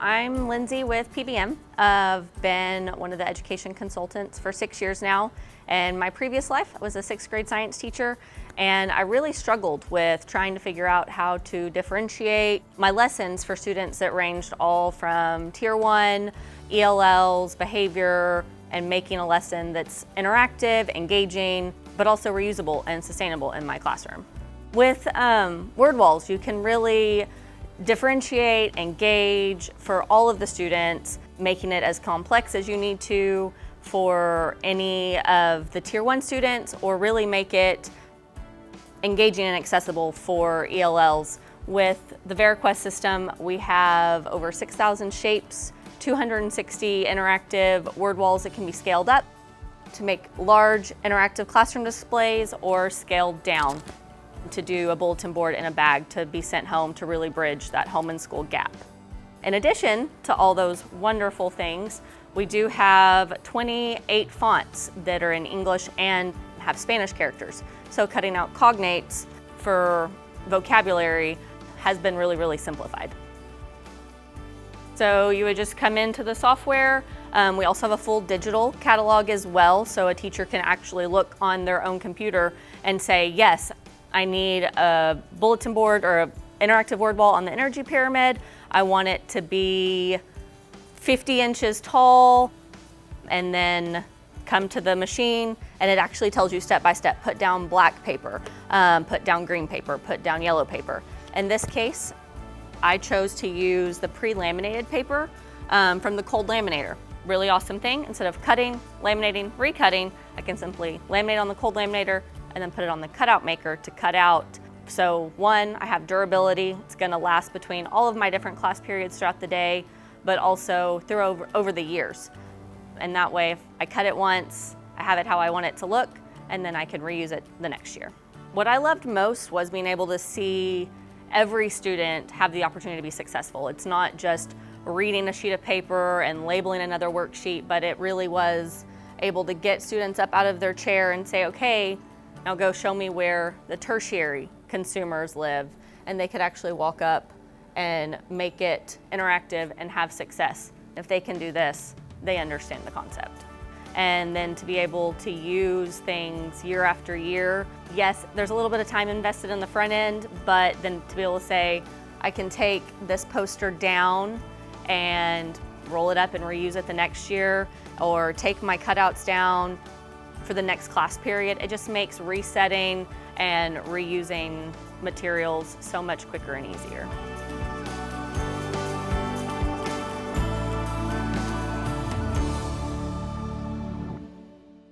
I'm Lindsey with PBM. I've been one of the education consultants for 6 years now. In my previous life, I was a 6th grade science teacher, and I really struggled with trying to figure out how to differentiate my lessons for students that ranged all from Tier 1, ELLs, behavior, and making a lesson that's interactive, engaging, but also reusable and sustainable in my classroom. With word walls, you can really differentiate, engage for all of the students, making it as complex as you need to for any of the Tier 1 students, or really make it engaging and accessible for ELLs. With the VariQuest system, we have over 6,000 shapes, 260 interactive word walls that can be scaled up to make large interactive classroom displays, or scaled down to do a bulletin board in a bag to be sent home to really bridge that home and school gap. In addition to all those wonderful things, we do have 28 fonts that are in English and have Spanish characters. So cutting out cognates for vocabulary has been really simplified. So you would just come into the software. We also have a full digital catalog as well, so a teacher can actually look on their own computer and say, yes, I need a bulletin board or an interactive word wall on the energy pyramid. I want it to be 50 inches tall, and then come to the machine and it actually tells you step by step, put down black paper, put down green paper, put down yellow paper. In this case, I chose to use the pre-laminated paper from the cold laminator. Really awesome thing. Instead of cutting, laminating, recutting, I can simply laminate on the cold laminator and then put it on the cutout maker to cut out. So one, I have durability. It's gonna last between all of my different class periods throughout the day, but also through over the years. And that way, if I cut it once, I have it how I want it to look, and then I can reuse it the next year. What I loved most was being able to see every student have the opportunity to be successful. It's not just reading a sheet of paper and labeling another worksheet, but it really was able to get students up out of their chair and say, okay, now go show me where the tertiary consumers live. And they could actually walk up and make it interactive and have success. If they can do this, they understand the concept. And then to be able to use things year after year, yes, there's a little bit of time invested in the front end, but then to be able to say, I can take this poster down and roll it up and reuse it the next year, or take my cutouts down for the next class period. It just makes resetting and reusing materials so much quicker and easier.